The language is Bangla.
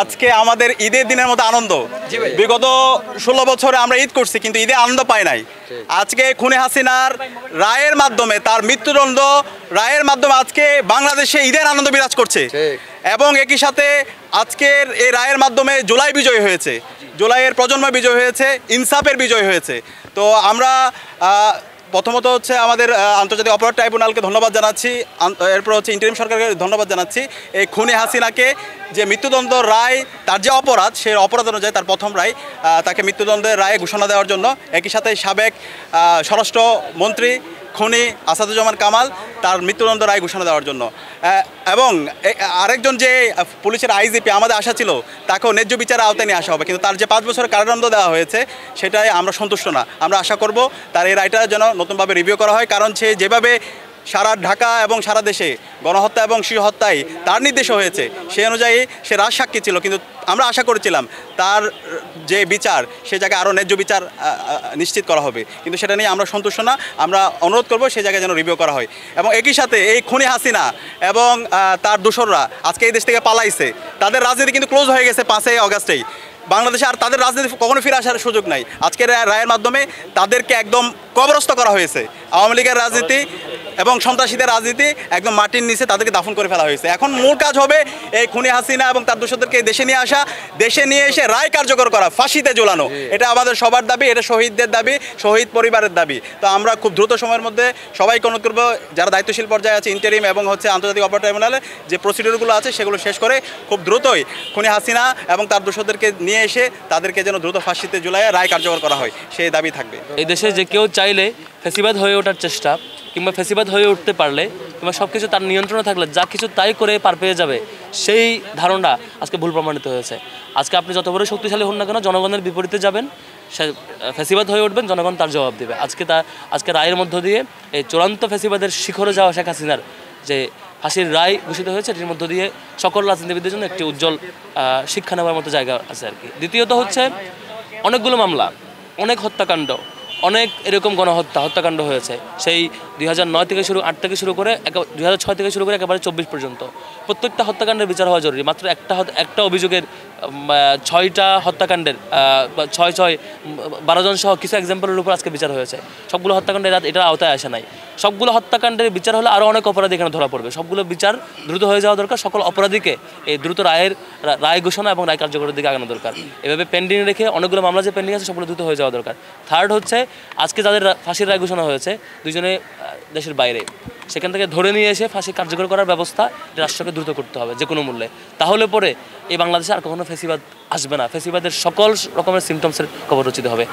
আজকে আমাদের ঈদের দিনের মতো আনন্দ। বিগত 16 বছরে আমরা ঈদ করছি, কিন্তু ঈদে আনন্দ পাই নাই। আজকে খুনে হাসিনার রায়ের মাধ্যমে, তার মৃত্যুদণ্ড রায়ের মাধ্যমে আজকে বাংলাদেশে ঈদের আনন্দ বিরাজ করছে। এবং একই সাথে আজকের এই রায়ের মাধ্যমে জুলাই বিজয় হয়েছে, জুলাইয়ের প্রজন্ম বিজয় হয়েছে, ইনসাফের বিজয় হয়েছে। তো আমরা প্রথমত হচ্ছে আমাদের আন্তর্জাতিক অপরাধ ট্রাইব্যুনালকে ধন্যবাদ জানাচ্ছি, এরপর হচ্ছে ইন্টারিম সরকারকে ধন্যবাদ জানাচ্ছি। এই খুনি হাসিনাকে যে মৃত্যুদণ্ড রায়, তার যে অপরাধ, সেই অপরাধ অনুযায়ী তার প্রথম রায়, তাকে মৃত্যুদণ্ডের রায়ে ঘোষণা দেওয়ার জন্য। একই সাথে সাবেক স্বরাষ্ট্র মন্ত্রী খুনি আসাদুজ্জামান কামাল, তার মৃত্যুদণ্ড রায় ঘোষণা দেওয়ার জন্য। এবং আরেকজন যে পুলিশের আইজিপি, আমাদের আশা ছিল তাকেও ন্যায্য বিচারের আওতায় নিয়ে আসা হবে, কিন্তু তার যে 5 বছরের কারাদণ্ড দেওয়া হয়েছে সেটাই আমরা সন্তুষ্ট না। আমরা আশা করব তার এই রায়টা যেন নতুনভাবে রিভিউ করা হয়, কারণ সে যেভাবে সারা ঢাকা এবং সারা দেশে গণহত্যা এবং শিশু হত্যায় তার নির্দেশ হয়েছে, সেই অনুযায়ী সে রাজসাক্ষী ছিল। কিন্তু আমরা আশা করেছিলাম তার যে বিচার, সে জায়গায় আরও ন্যায্য বিচার নিশ্চিত করা হবে, কিন্তু সেটা নিয়ে আমরা সন্তুষ্ট না। আমরা অনুরোধ করব সেই জায়গায় যেন রিভিউ করা হয়। এবং একই সাথে এই খুনি হাসিনা এবং তার দোসররা আজকে এই দেশ থেকে পালাইছে, তাদের রাজনীতি কিন্তু ক্লোজ হয়ে গেছে 5 আগস্টেই। বাংলাদেশে আর তাদের রাজনীতি কখনো ফিরে আসার সুযোগ নাই। আজকের রায়ের মাধ্যমে তাদেরকে একদম কবরস্থ করা হয়েছে। আওয়ামী লীগের রাজনীতি এবং সন্ত্রাসীদের রাজনীতি একদম মাটির নিচে তাদেরকে দাফন করে ফেলা হয়েছে। এখন মূল কাজ হবে এই খুনি হাসিনা এবং তার দোষরদেরকে দেশে নিয়ে আসা, দেশে নিয়ে এসে রায় কার্যকর করা, ফাঁসিতে ঝোলানো। এটা আমাদের সবার দাবি, এটা শহীদদের দাবি, শহীদ পরিবারের দাবি। তো আমরা খুব দ্রুত সময়ের মধ্যে সবাইকে অনুরোধ করবো, যারা দায়িত্বশীল পর্যায়ে আছে, ইন্টারিম এবং হচ্ছে আন্তর্জাতিক অপরাধ ট্রাইব্যুনালে যে প্রসিডিউরগুলো আছে সেগুলো শেষ করে খুব দ্রুতই খুনি হাসিনা এবং তার দোষরদেরকে নিয়ে এসে তাদেরকে যেন দ্রুত ফাঁসিতে ঝুলাইয়ে রায় কার্যকর করা হয়, সেই দাবি থাকবে। এই দেশে যে কেউ চাইলে ফ্যাসিবাদ হয়ে ওঠার চেষ্টা, কিংবা ফ্যাসিবাদ হয়ে উঠতে পারলে, কিংবা সব কিছু তার নিয়ন্ত্রণে থাকলে যা কিছু তাই করে পার পেয়ে যাবে, সেই ধারণা আজকে ভুল প্রমাণিত হয়েছে। আজকে আপনি যত বড় শক্তিশালী হন না কেন, জনগণের বিপরীতে যাবেন, সে ফ্যাসিবাদ হয়ে উঠবেন, জনগণ তার জবাব দেবে। আজকে রায়ের মধ্য দিয়ে এই চূড়ান্ত ফ্যাসিবাদের শিখরে যাওয়া শেখ হাসিনার যে ফাঁসির রায় ঘোষিত হয়েছে, এটির মধ্য দিয়ে সকল রাজনীতিবিদদের জন্য একটি উজ্জ্বল শিক্ষা নেওয়ার মতো জায়গা আছে আর কি। দ্বিতীয়ত হচ্ছে অনেকগুলো মামলা, অনেক হত্যাকাণ্ড, অনেক এরকম হত্যাকাণ্ড হয়েছে। সেই 2009 থেকে 8 থেকে শুরু করে 2006 থেকে শুরু করে একেবারে 24 পর্যন্ত প্রত্যেকটা হত্যাকাণ্ডের বিচার হওয়া জরুরি। মাত্র একটা অভিযোগের 6টা হত্যাকাণ্ডের 12 জন সহ কিছু এক্সাম্পলের উপর আজকে বিচার হয়েছে। সবগুলো হত্যাকাণ্ডের এটার আওতায় আসে নাই। সবগুলো হত্যাকাণ্ডের বিচার হলে আরও অনেক অপরাধী এখানে ধরা পড়বে। সবগুলো বিচার দ্রুত হয়ে যাওয়া দরকার। সকল অপরাধীকে এই দ্রুত রায় ঘোষণা এবং রায় কার্যকরের দিকে আগানো দরকার। এভাবে পেন্ডিং রেখে অনেকগুলো মামলা যে পেন্ডিং আছে সবগুলো দ্রুত হয়ে যাওয়া দরকার। থার্ড হচ্ছে আজকে যাদের ফাঁসির রায় ঘোষণা হয়েছে, দুজনে দেশের বাইরে, সেখান থেকে ধরে নিয়ে এসে ফাঁসি কার্যকর করার ব্যবস্থা রাষ্ট্রকে দ্রুত করতে হবে যে কোনো মূল্যে। তাহলে পরে এই বাংলাদেশে আর কখনো ফ্যাসিবাদ আসবে না। ফ্যাসিবাদের সকল রকমের সিমটমসের কবর রচিত হবে।